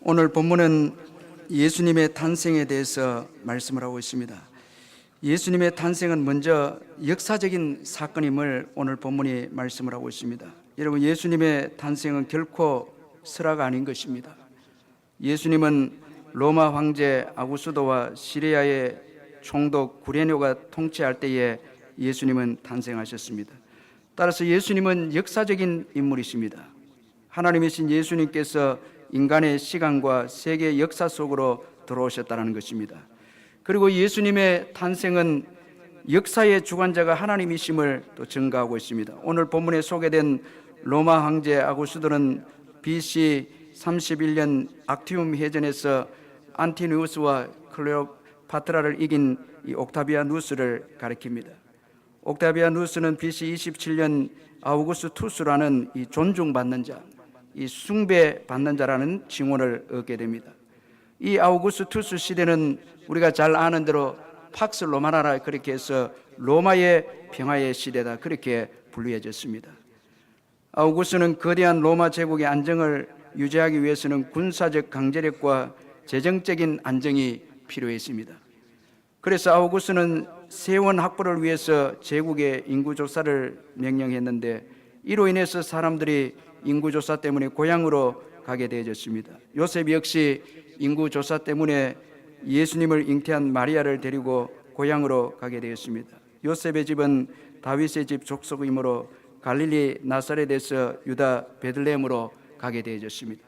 오늘 본문은 예수님의 탄생에 대해서 말씀을 하고 있습니다. 예수님의 탄생은 먼저 역사적인 사건임을 오늘 본문이 말씀을 하고 있습니다. 여러분, 예수님의 탄생은 결코 설화가 아닌 것입니다. 예수님은 로마 황제 아구스도와 시리아의 총독 구레뇨가 통치할 때에 예수님은 탄생하셨습니다. 따라서 예수님은 역사적인 인물이십니다. 하나님이신 예수님께서 인간의 시간과 세계 역사 속으로 들어오셨다는 것입니다. 그리고 예수님의 탄생은 역사의 주관자가 하나님이심을 또 증거하고 있습니다. 오늘 본문에 소개된 로마 황제 아구스도는 BC 31년 악티움 해전에서 안티누스와 클레오파트라를 이긴 이 옥타비아누스를 가리킵니다. 옥타비아누스는 BC 27년 아우구스투스라는 이 존중받는 자, 이 숭배받는 자라는 칭호를 얻게 됩니다. 이 아우구스투스 시대는 우리가 잘 아는 대로 팍스 로마나라, 그렇게 해서 로마의 평화의 시대다, 그렇게 분류해졌습니다. 아우구스는 거대한 로마 제국의 안정을 유지하기 위해서는 군사적 강제력과 재정적인 안정이 필요했습니다. 그래서 아우구스는 세원 확보를 위해서 제국의 인구조사를 명령했는데, 이로 인해서 사람들이 인구조사 때문에 고향으로 가게 되어졌습니다. 요셉 역시 인구조사 때문에 예수님을 잉태한 마리아를 데리고 고향으로 가게 되었습니다. 요셉의 집은 다윗의 집 족속이므로 갈릴리 나사렛에서 유다 베들레헴으로 가게 되어졌습니다.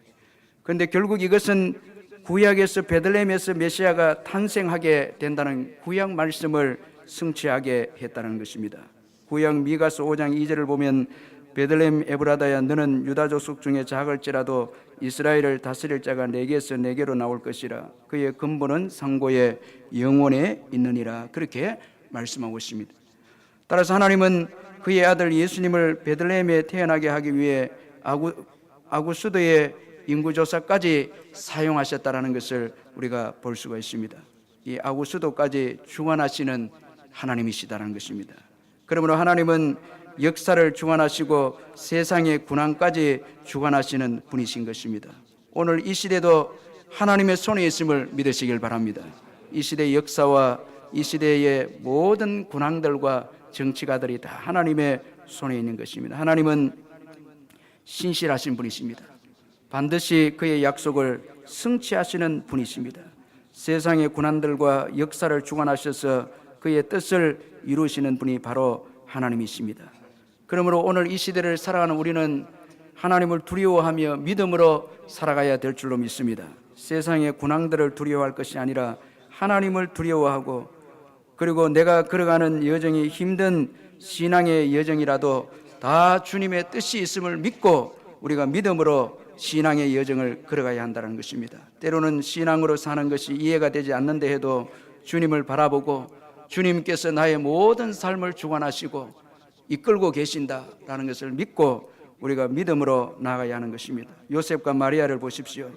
그런데 결국 이것은 구약에서 베들레헴에서 메시아가 탄생하게 된다는 구약 말씀을 성취하게 했다는 것입니다. 구약 미가서 5장 2절을 보면 베들레헴 에브라다야, 너는 유다 족속 중에 작을지라도 이스라엘을 다스릴 자가 내게서 내게로 나올 것이라. 그의 근본은 상고의 영원에 있느니라. 그렇게 말씀하고 있습니다. 따라서 하나님은 그의 아들 예수님을 베들레헴에 태어나게 하기 위해 아구스도의 인구조사까지 사용하셨다는 것을 우리가 볼 수가 있습니다. 이 아구스도까지 주관하시는 하나님이시다는 것입니다. 그러므로 하나님은 역사를 주관하시고 세상의 군왕까지 주관하시는 분이신 것입니다. 오늘 이 시대도 하나님의 손에 있음을 믿으시길 바랍니다. 이 시대의 역사와 이 시대의 모든 군왕들과 정치가들이 다 하나님의 손에 있는 것입니다. 하나님은 신실하신 분이십니다. 반드시 그의 약속을 성취하시는 분이십니다. 세상의 군왕들과 역사를 주관하셔서 그의 뜻을 이루시는 분이 바로 하나님이십니다. 그러므로 오늘 이 시대를 살아가는 우리는 하나님을 두려워하며 믿음으로 살아가야 될 줄로 믿습니다. 세상의 군왕들을 두려워할 것이 아니라 하나님을 두려워하고, 그리고 내가 걸어가는 여정이 힘든 신앙의 여정이라도 다 주님의 뜻이 있음을 믿고 우리가 믿음으로 신앙의 여정을 걸어가야 한다는 것입니다. 때로는 신앙으로 사는 것이 이해가 되지 않는데 해도 주님을 바라보고 주님께서 나의 모든 삶을 주관하시고 이끌고 계신다라는 것을 믿고 우리가 믿음으로 나아가야 하는 것입니다. 요셉과 마리아를 보십시오.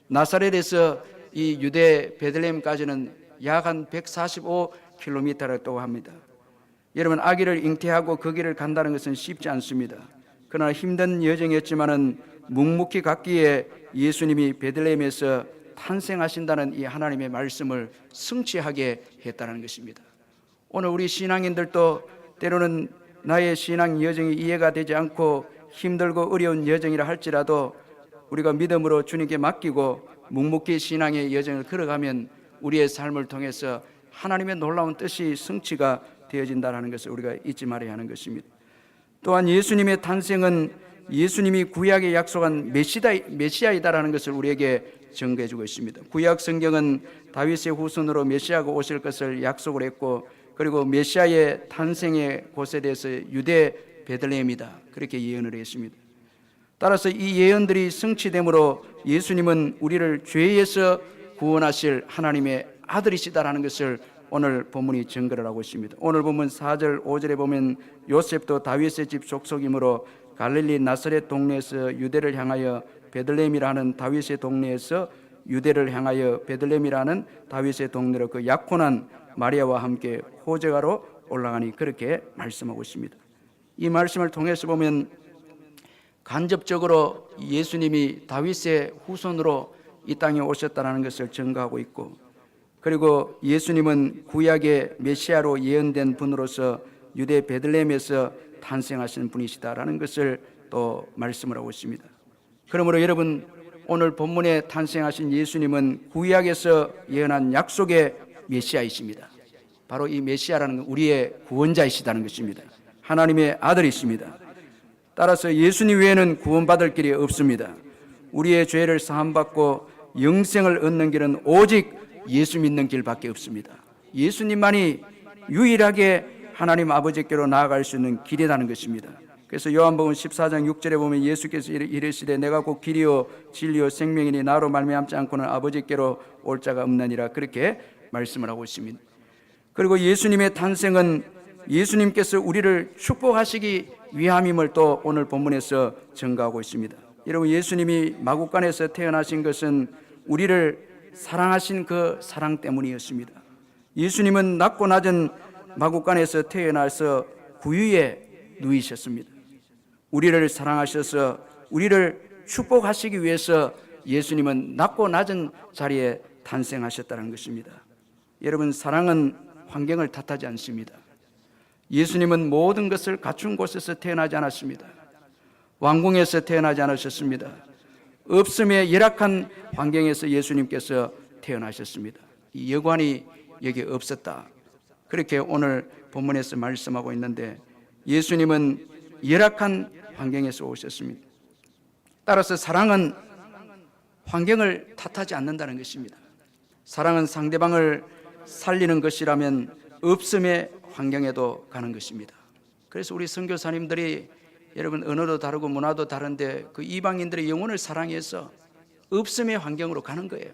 나사렛에서 이 유대 베들레헴까지는 약 한 145km라고 합니다. 여러분, 아기를 잉태하고 그 길을 간다는 것은 쉽지 않습니다. 그러나 힘든 여정이었지만은 묵묵히 갔기에 예수님이 베들레헴에서 탄생하신다는 이 하나님의 말씀을 성취하게 했다는 것입니다. 오늘 우리 신앙인들도 때로는 나의 신앙 여정이 이해가 되지 않고 힘들고 어려운 여정이라 할지라도 우리가 믿음으로 주님께 맡기고 묵묵히 신앙의 여정을 걸어가면 우리의 삶을 통해서 하나님의 놀라운 뜻이 성취가 되어진다는 것을 우리가 잊지 말아야 하는 것입니다. 또한 예수님의 탄생은 예수님이 구약에 약속한 메시아이다라는 것을 우리에게 증거해 주고 있습니다. 구약 성경은 다윗의 후손으로 메시아가 오실 것을 약속을 했고, 그리고 메시아의 탄생의 곳에 대해서 유대 베들레헴이다, 그렇게 예언을 했습니다. 따라서 이 예언들이 성취됨으로 예수님은 우리를 죄에서 구원하실 하나님의 아들이시다라는 것을 오늘 본문이 증거를 하고 있습니다. 오늘 본문 4절 5절에 보면 요셉도 다윗의 집 족속이므로 갈릴리 나사렛 동네에서 유대를 향하여 베들레헴이라는 다윗의 동네에서 유대를 향하여 베들레헴이라는 다윗의 동네로 그 약혼한 마리아와 함께 호적하러 올라가니, 그렇게 말씀하고 있습니다. 이 말씀을 통해서 보면 간접적으로 예수님이 다윗의 후손으로 이 땅에 오셨다는 것을 증거하고 있고, 그리고 예수님은 구약의 메시아로 예언된 분으로서 유대 베들레헴에서 탄생하신 분이시다라는 것을 또 말씀을 하고 있습니다. 그러므로 여러분, 오늘 본문에 탄생하신 예수님은 구약에서 예언한 약속의 메시아이십니다. 바로 이 메시아라는 건 우리의 구원자이시다는 것입니다. 하나님의 아들이십니다. 따라서 예수님 외에는 구원받을 길이 없습니다. 우리의 죄를 사함받고 영생을 얻는 길은 오직 예수 믿는 길밖에 없습니다. 예수님만이 유일하게 하나님 아버지께로 나아갈 수 있는 길이라는 것입니다. 그래서 요한복음 14장 6절에 보면 예수께서 이르시되 내가 곧 길이요 진리요 생명이니 나로 말미암지 않고는 아버지께로 올 자가 없느니라, 그렇게 말씀을 하고 있습니다. 그리고 예수님의 탄생은 예수님께서 우리를 축복하시기 위함임을 또 오늘 본문에서 증거하고 있습니다. 여러분, 예수님이 마구간에서 태어나신 것은 우리를 사랑하신 그 사랑 때문이었습니다. 예수님은 낮고 낮은 마구간에서 태어나서 구유에 누이셨습니다. 우리를 사랑하셔서 우리를 축복하시기 위해서 예수님은 낮고 낮은 자리에 탄생하셨다는 것입니다. 여러분, 사랑은 환경을 탓하지 않습니다. 예수님은 모든 것을 갖춘 곳에서 태어나지 않았습니다. 왕궁에서 태어나지 않으셨습니다. 없음의 열악한 환경에서 예수님께서 태어나셨습니다. 이 여관이 여기 없었다, 그렇게 오늘 본문에서 말씀하고 있는데, 예수님은 열악한 환경에서 오셨습니다. 따라서 사랑은 환경을 탓하지 않는다는 것입니다. 사랑은 상대방을 살리는 것이라면 없음의 환경에도 가는 것입니다. 그래서 우리 선교사님들이 여러분, 언어도 다르고 문화도 다른데 그 이방인들의 영혼을 사랑해서 없음의 환경으로 가는 거예요.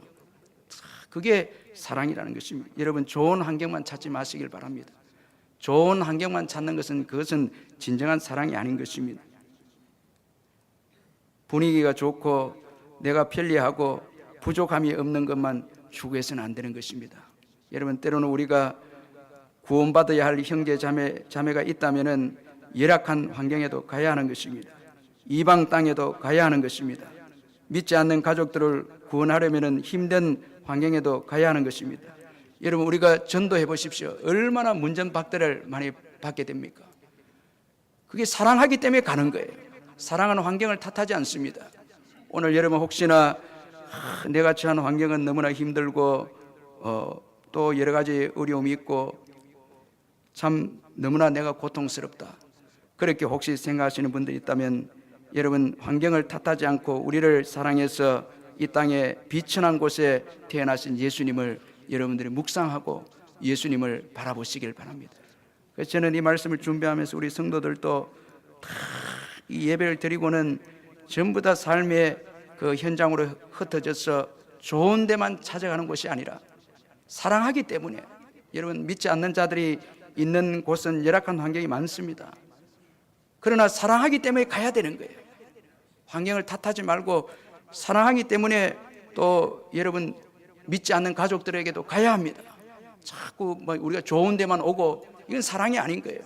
그게 사랑이라는 것입니다. 여러분, 좋은 환경만 찾지 마시길 바랍니다. 좋은 환경만 찾는 것은 그것은 진정한 사랑이 아닌 것입니다. 분위기가 좋고 내가 편리하고 부족함이 없는 것만 추구해서는 안 되는 것입니다. 여러분, 때로는 우리가 구원받아야 할 형제 자매가 있다면은 열악한 환경에도 가야 하는 것입니다. 이방 땅에도 가야 하는 것입니다. 믿지 않는 가족들을 구원하려면 힘든 환경에도 가야 하는 것입니다. 여러분, 우리가 전도해 보십시오. 얼마나 문전박대를 많이 받게 됩니까? 그게 사랑하기 때문에 가는 거예요. 사랑하는 환경을 탓하지 않습니다. 오늘 여러분, 혹시나 내가 처한 환경은 너무나 힘들고 또 여러 가지 어려움이 있고 참 너무나 내가 고통스럽다, 그렇게 혹시 생각하시는 분들이 있다면, 여러분, 환경을 탓하지 않고 우리를 사랑해서 이 땅에 비천한 곳에 태어나신 예수님을 여러분들이 묵상하고 예수님을 바라보시길 바랍니다. 그래서 저는 이 말씀을 준비하면서 우리 성도들도 다 이 예배를 드리고는 전부 다 삶의 그 현장으로 흩어져서 좋은 데만 찾아가는 것이 아니라 사랑하기 때문에, 여러분, 믿지 않는 자들이 있는 곳은 열악한 환경이 많습니다. 그러나 사랑하기 때문에 가야 되는 거예요. 환경을 탓하지 말고 사랑하기 때문에 또 여러분, 믿지 않는 가족들에게도 가야 합니다. 자꾸 우리가 좋은 데만 오고, 이건 사랑이 아닌 거예요.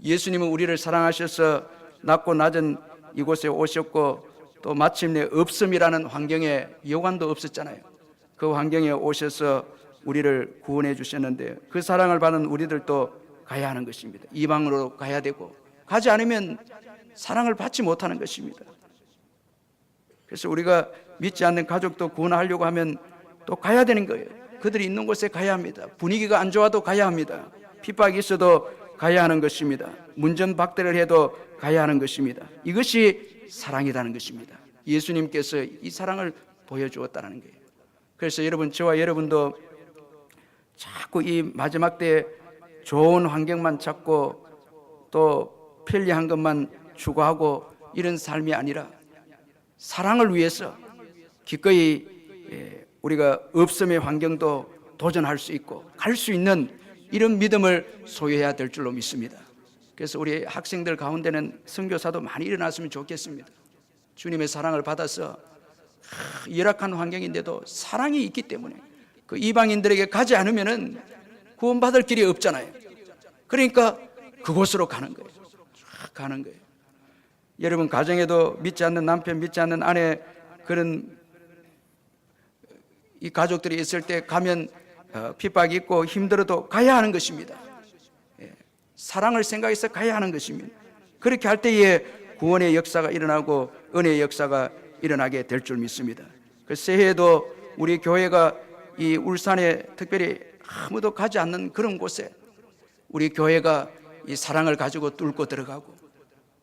예수님은 우리를 사랑하셔서 낮고 낮은 이곳에 오셨고, 또 마침내 없음이라는 환경에, 여관도 없었잖아요. 그 환경에 오셔서 우리를 구원해 주셨는데, 그 사랑을 받은 우리들도 가야 하는 것입니다. 이방으로 가야 되고, 가지 않으면 사랑을 받지 못하는 것입니다. 그래서 우리가 믿지 않는 가족도 구원하려고 하면 또 가야 되는 거예요. 그들이 있는 곳에 가야 합니다. 분위기가 안 좋아도 가야 합니다. 핍박이 있어도 가야 하는 것입니다. 문전박대를 해도 가야 하는 것입니다. 이것이 사랑이라는 것입니다. 예수님께서 이 사랑을 보여주었다는 거예요. 그래서 여러분, 저와 여러분도 자꾸 이 마지막 때 좋은 환경만 찾고 또 편리한 것만 추구하고 이런 삶이 아니라 사랑을 위해서 기꺼이 우리가 없음의 환경도 도전할 수 있고 갈 수 있는 이런 믿음을 소유해야 될 줄로 믿습니다. 그래서 우리 학생들 가운데는 선교사도 많이 일어났으면 좋겠습니다. 주님의 사랑을 받아서 열악한 환경인데도 사랑이 있기 때문에 그 이방인들에게 가지 않으면은 구원받을 길이 없잖아요. 그러니까 그곳으로 가는 거예요. 가는 거예요. 여러분, 가정에도 믿지 않는 남편, 믿지 않는 아내, 그런 이 가족들이 있을 때 가면 핍박이 있고 힘들어도 가야 하는 것입니다. 사랑을 생각해서 가야 하는 것입니다. 그렇게 할 때에 구원의 역사가 일어나고 은혜의 역사가 일어나게 될 줄 믿습니다. 그 새해에도 우리 교회가 이 울산에 특별히 아무도 가지 않는 그런 곳에 우리 교회가 이 사랑을 가지고 뚫고 들어가고,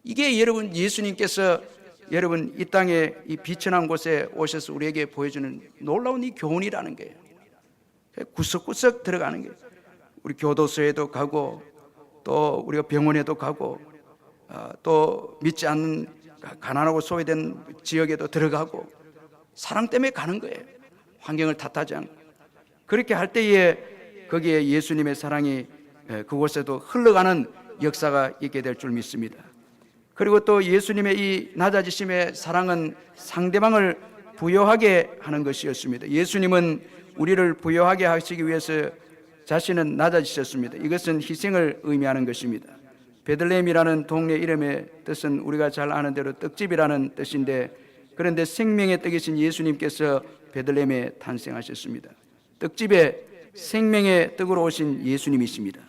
이게 여러분 예수님께서 여러분 이 땅에 이 비천한 곳에 오셔서 우리에게 보여주는 놀라운 이 교훈이라는 거예요. 구석구석 들어가는 거예요. 우리 교도소에도 가고 또 우리가 병원에도 가고 또 믿지 않는 가난하고 소외된 지역에도 들어가고 사랑 때문에 가는 거예요. 환경을 탓하지 않고. 그렇게 할 때에 거기에 예수님의 사랑이 그곳에도 흘러가는 역사가 있게 될 줄 믿습니다. 그리고 또 예수님의 이 낮아지심의 사랑은 상대방을 부요하게 하는 것이었습니다. 예수님은 우리를 부요하게 하시기 위해서 자신은 낮아지셨습니다. 이것은 희생을 의미하는 것입니다. 베들레헴이라는 동네 이름의 뜻은 우리가 잘 아는 대로 떡집이라는 뜻인데, 그런데 생명의 떡이신 예수님께서 베들레헴에 탄생하셨습니다. 떡집에 생명의 떡으로 오신 예수님이십니다.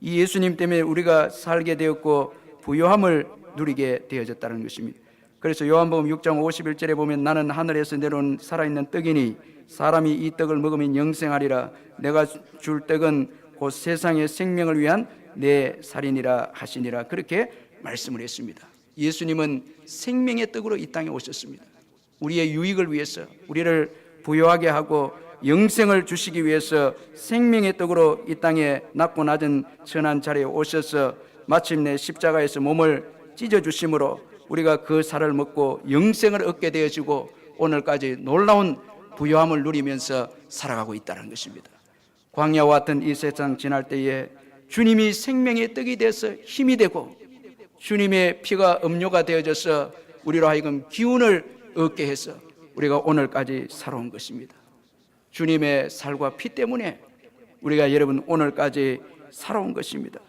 이 예수님 때문에 우리가 살게 되었고 부요함을 누리게 되어졌다는 것입니다. 그래서 요한복음 6장 51절에 보면 나는 하늘에서 내려온 살아있는 떡이니 사람이 이 떡을 먹으면 영생하리라. 내가 줄 떡은 곧 세상의 생명을 위한 내 살이니라 하시니라. 그렇게 말씀을 했습니다. 예수님은 생명의 떡으로 이 땅에 오셨습니다. 우리의 유익을 위해서, 우리를 부요하게 하고 영생을 주시기 위해서 생명의 떡으로 이 땅에 낮고 낮은 천한 자리에 오셔서 마침내 십자가에서 몸을 찢어주심으로 우리가 그 살을 먹고 영생을 얻게 되어지고 오늘까지 놀라운 부요함을 누리면서 살아가고 있다는 것입니다. 광야와 같은 이 세상 지날 때에 주님이 생명의 떡이 돼서 힘이 되고 주님의 피가 음료가 되어져서 우리로 하여금 기운을 얻게 해서 우리가 오늘까지 살아온 것입니다. 주님의 살과 피 때문에 우리가 여러분 오늘까지 살아온 것입니다.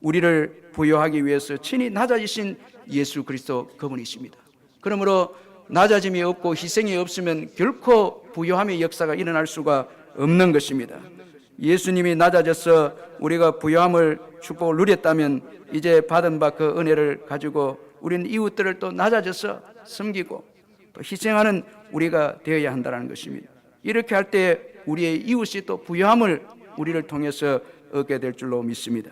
우리를 부요하기 위해서 친히 낮아지신 예수 그리스도 그분이십니다. 그러므로 낮아짐이 없고 희생이 없으면 결코 부요함의 역사가 일어날 수가 없는 것입니다. 예수님이 낮아져서 우리가 부요함을 축복을 누렸다면 이제 받은 바 그 은혜를 가지고 우리는 이웃들을 또 낮아져서 섬기고 또 희생하는 우리가 되어야 한다는 것입니다. 이렇게 할 때 우리의 이웃이 또 부요함을 우리를 통해서 얻게 될 줄로 믿습니다.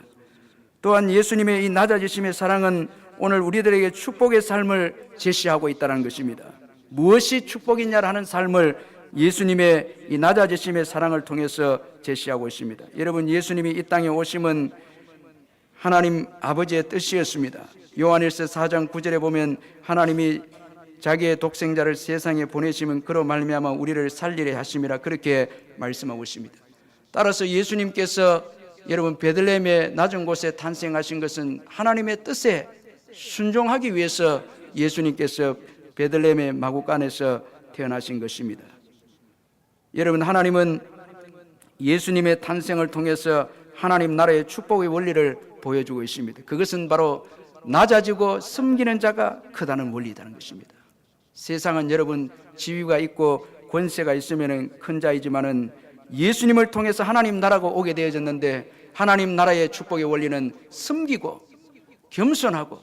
또한 예수님의 이 낮아지심의 사랑은 오늘 우리들에게 축복의 삶을 제시하고 있다는 것입니다. 무엇이 축복이냐 하는 삶을 예수님의 이 낮아지심의 사랑을 통해서 제시하고 있습니다. 여러분, 예수님이 이 땅에 오심은 하나님 아버지의 뜻이었습니다. 요한일서 4장 9절에 보면 하나님이 자기의 독생자를 세상에 보내시면 그로 말미암아 우리를 살리려 하심이라 그렇게 말씀하고 있습니다. 따라서 예수님께서 여러분 베들레헴의 낮은 곳에 탄생하신 것은 하나님의 뜻에 순종하기 위해서 예수님께서 베들레헴의 마구간에서 태어나신 것입니다. 여러분, 하나님은 예수님의 탄생을 통해서 하나님 나라의 축복의 원리를 보여주고 있습니다. 그것은 바로 낮아지고 섬기는 자가 크다는 원리라는 것입니다. 세상은 여러분 지위가 있고 권세가 있으면 큰 자이지만은 예수님을 통해서 하나님 나라가 오게 되어졌는데 하나님 나라의 축복의 원리는 섬기고 겸손하고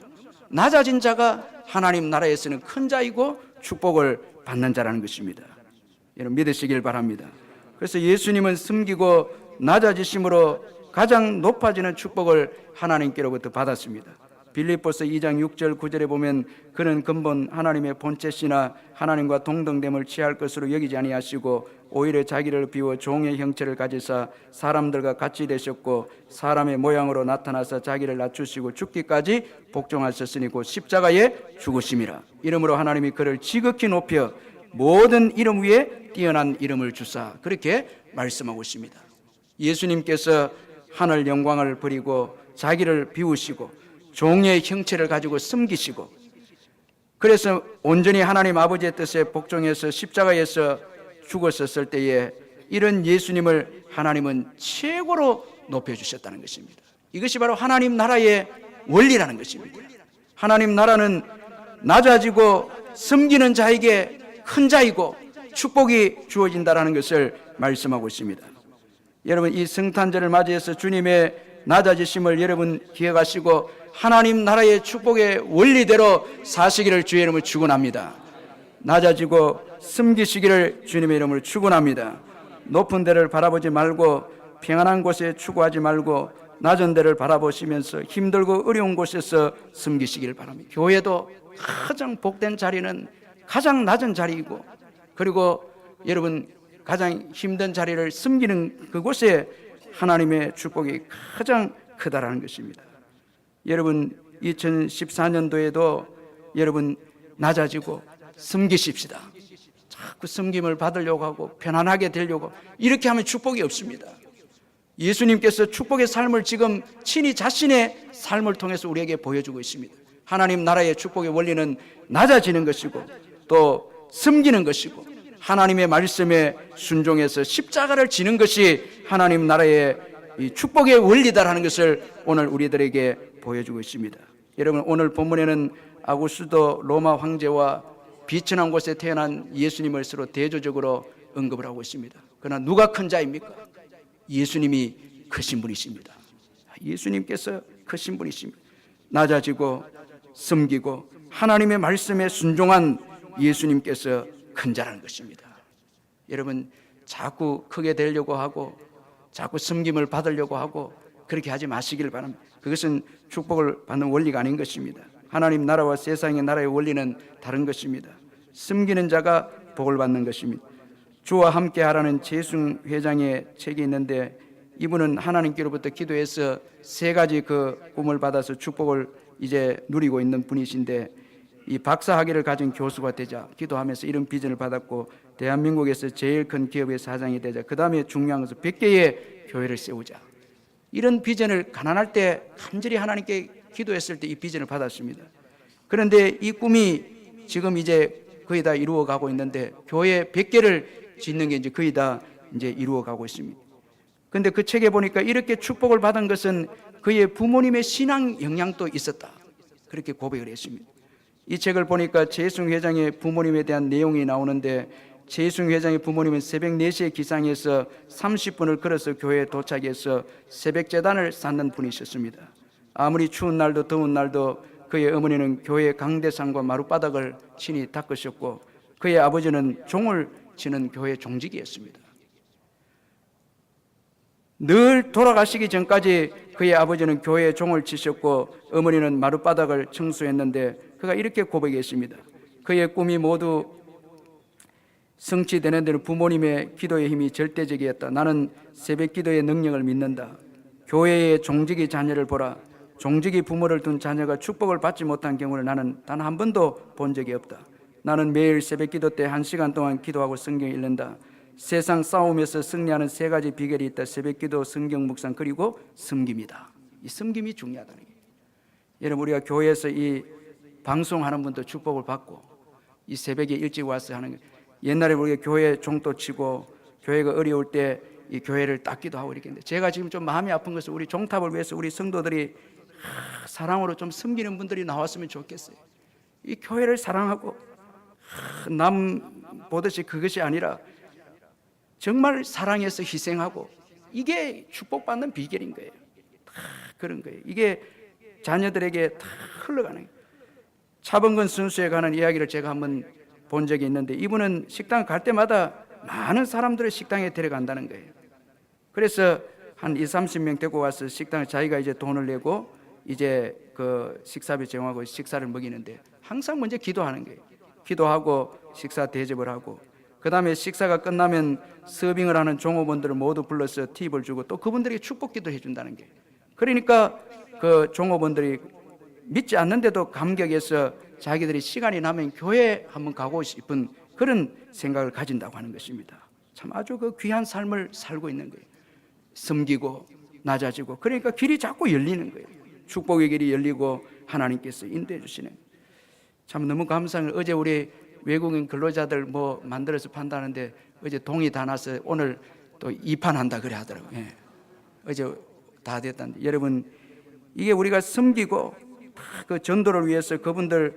낮아진 자가 하나님 나라에서는 큰 자이고 축복을 받는 자라는 것입니다. 여러분 믿으시길 바랍니다. 그래서 예수님은 섬기고 낮아지심으로 가장 높아지는 축복을 하나님께로부터 받았습니다. 빌립보서 2장 6절 9절에 보면 그는 근본 하나님의 본체시나 하나님과 동등됨을 취할 것으로 여기지 아니하시고 오히려 자기를 비워 종의 형체를 가지사 사람들과 같이 되셨고 사람의 모양으로 나타나서 자기를 낮추시고 죽기까지 복종하셨으니 곧 십자가에 죽으심이라. 이러므로 하나님이 그를 지극히 높여 모든 이름 위에 뛰어난 이름을 주사 그렇게 말씀하고 있습니다. 예수님께서 하늘 영광을 버리고 자기를 비우시고 종의 형체를 가지고 섬기시고 그래서 온전히 하나님 아버지의 뜻에 복종해서 십자가에서 죽었었을 때에 이런 예수님을 하나님은 최고로 높여주셨다는 것입니다. 이것이 바로 하나님 나라의 원리라는 것입니다. 하나님 나라는 낮아지고 섬기는 자에게 큰 자이고 축복이 주어진다라는 것을 말씀하고 있습니다. 여러분, 이 성탄절을 맞이해서 주님의 낮아지심을 여러분 기억하시고 하나님 나라의 축복의 원리대로 사시기를 주의 이름으로 축원합니다. 낮아지고 숨기시기를 주님의 이름으로 축원합니다. 높은 데를 바라보지 말고 평안한 곳에 추구하지 말고 낮은 데를 바라보시면서 힘들고 어려운 곳에서 숨기시기를 바랍니다. 교회도 가장 복된 자리는 가장 낮은 자리이고, 그리고 여러분 가장 힘든 자리를 숨기는 그곳에 하나님의 축복이 가장 크다라는 것입니다. 여러분 2014년도에도 여러분 낮아지고 숨기십시다. 자꾸 숨김을 받으려고 하고 편안하게 되려고, 이렇게 하면 축복이 없습니다. 예수님께서 축복의 삶을 지금 친히 자신의 삶을 통해서 우리에게 보여주고 있습니다. 하나님 나라의 축복의 원리는 낮아지는 것이고 또 숨기는 것이고 하나님의 말씀에 순종해서 십자가를 지는 것이 하나님 나라의 이 축복의 원리다라는 것을 오늘 우리들에게 보여주고 있습니다. 여러분, 오늘 본문에는 아구스도 로마 황제와 비천한 곳에 태어난 예수님을 서로 대조적으로 언급을 하고 있습니다. 그러나 누가 큰 자입니까? 예수님이 크신 분이십니다. 예수님께서 크신 분이십니다. 낮아지고 숨기고 하나님의 말씀에 순종한 예수님께서 큰 자라는 것입니다. 여러분, 자꾸 크게 되려고 하고 자꾸 숨김을 받으려고 하고 그렇게 하지 마시길 바랍니다. 그것은 축복을 받는 원리가 아닌 것입니다. 하나님 나라와 세상의 나라의 원리는 다른 것입니다. 숨기는 자가 복을 받는 것입니다. 주와 함께 하라는 재승 회장의 책이 있는데, 이분은 하나님께로부터 기도해서 세 가지 그 꿈을 받아서 축복을 이제 누리고 있는 분이신데, 이 박사 학위를 가진 교수가 되자 기도하면서 이런 비전을 받았고, 대한민국에서 제일 큰 기업의 사장이 되자, 그 다음에 중요한 것은 100개의 교회를 세우자, 이런 비전을 가난할 때 간절히 하나님께 기도했을 때 이 비전을 받았습니다. 그런데 이 꿈이 지금 이제 거의 다 이루어가고 있는데, 교회 100개를 짓는 게 이제 거의 다 이제 이루어가고 있습니다. 그런데 그 책에 보니까 이렇게 축복을 받은 것은 그의 부모님의 신앙 영향도 있었다, 그렇게 고백을 했습니다. 이 책을 보니까 재승 회장의 부모님에 대한 내용이 나오는데, 재승 회장의 부모님은 새벽 4시에 기상해서 30분을 걸어서 교회에 도착해서 새벽 제단을 쌓는 분이셨습니다. 아무리 추운 날도 더운 날도 그의 어머니는 교회 강대상과 마룻바닥을 친히 닦으셨고, 그의 아버지는 종을 치는 교회 종직이었습니다. 늘 돌아가시기 전까지 그의 아버지는 교회에 종을 치셨고 어머니는 마룻바닥을 청소했는데, 그가 이렇게 고백했습니다. 그의 꿈이 모두 성취되는 데는 부모님의 기도의 힘이 절대적이었다. 나는 새벽 기도의 능력을 믿는다. 교회의 종직이 자녀를 보라. 종직이 부모를 둔 자녀가 축복을 받지 못한 경우를 나는 단 한 번도 본 적이 없다. 나는 매일 새벽 기도 때 1시간 동안 기도하고 성경 읽는다. 세상 싸움에서 승리하는 3가지 비결이 있다. 새벽 기도, 성경 묵상, 그리고 섬김이다. 이 섬김이 중요하다는 거예요. 여러분, 우리가 교회에서 이 방송하는 분도 축복을 받고 이 새벽에 일찍 와서 하는 거예요. 옛날에 우리가 교회 종도 치고 교회가 어려울 때 이 교회를 닦기도 하고 이렇게 했는데, 제가 지금 좀 마음이 아픈 것은 우리 종탑을 위해서 우리 성도들이 사랑으로 좀 섬기는 분들이 나왔으면 좋겠어요. 이 교회를 사랑하고 남 보듯이 그것이 아니라 정말 사랑해서 희생하고, 이게 축복받는 비결인 거예요. 다 그런 거예요. 이게 자녀들에게 다 흘러가는 거예요. 차범근 선수에 관한 이야기를 제가 한번 본 적이 있는데, 이분은 식당 갈 때마다 많은 사람들을 식당에 데려간다는 거예요. 그래서 한 20-30명 데리고 와서 식당에 자기가 이제 돈을 내고 이제 그 식사비 제공하고 식사를 먹이는데, 항상 먼저 기도하는 거예요. 기도하고 식사 대접을 하고, 그 다음에 식사가 끝나면 서빙을 하는 종업원들을 모두 불러서 팁을 주고 또 그분들에게 축복기도 해준다는 거예요. 그러니까 그 종업원들이 믿지 않는데도 감격해서 자기들이 시간이 나면 교회에 한번 가고 싶은 그런 생각을 가진다고 하는 것입니다. 참 아주 그 귀한 삶을 살고 있는 거예요. 섬기고 낮아지고, 그러니까 길이 자꾸 열리는 거예요. 축복의 길이 열리고 하나님께서 인도해 주시는, 참 너무 감사해요. 어제 우리 외국인 근로자들 뭐 만들어서 판다는데 어제 동이 다 나서 오늘 또 2판한다 그래 하더라고요. 예. 어제 다 됐다는데, 여러분 이게 우리가 섬기고 그 전도를 위해서 그분들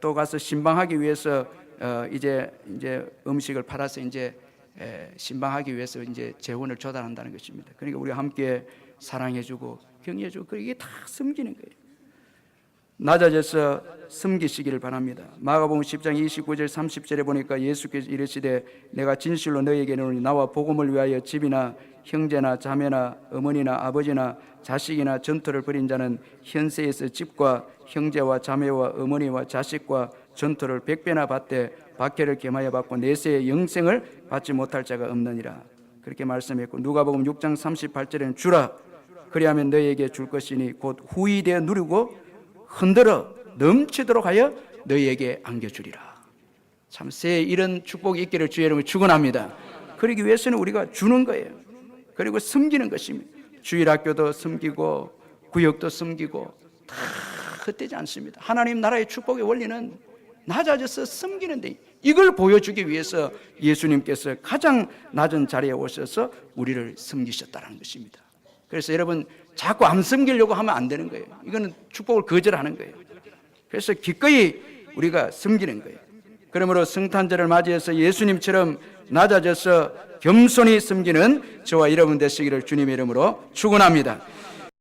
또 가서 신방하기 위해서 이제 음식을 팔아서 이제 신방하기 위해서 이제 재원을 조달한다는 것입니다. 그러니까 우리가 함께 사랑해주고 격려해주고, 그 이게 다 섬기는 거예요. 낮아져서 섬기시기를 바랍니다. 마가복음 10장 29절 30절에 보니까 예수께서 이르시되 내가 진실로 너희에게 이르노니 나와 복음을 위하여 집이나 형제나 자매나 어머니나 아버지나 자식이나 전토를 벌인 자는 현세에서 집과 형제와 자매와 어머니와 자식과 전토를 100배나 받되 박해를 겸하여 받고 내세의 영생을 받지 못할 자가 없느니라. 그렇게 말씀했고, 누가복음 6장 38절에는 주라 그리하면 너희에게 줄 것이니 곧 후이되어 누리고 흔들어 넘치도록 하여 너희에게 안겨주리라. 참 새해 이런 축복이 있기를 주의 이름으로 축원합니다. 그러기 위해서는 우리가 주는 거예요. 그리고 섬기는 것입니다. 주일학교도 섬기고 구역도 섬기고 다 헛되지 않습니다. 하나님 나라의 축복의 원리는 낮아져서 섬기는데, 이걸 보여주기 위해서 예수님께서 가장 낮은 자리에 오셔서 우리를 섬기셨다는 것입니다. 그래서 여러분 자꾸 안 섬기려고 하면 안 되는 거예요. 이거는 축복을 거절하는 거예요. 그래서 기꺼이 우리가 섬기는 거예요. 그러므로 성탄절을 맞이해서 예수님처럼 낮아져서 겸손히 섬기는 저와 여러분 되시기를 주님의 이름으로 축원합니다.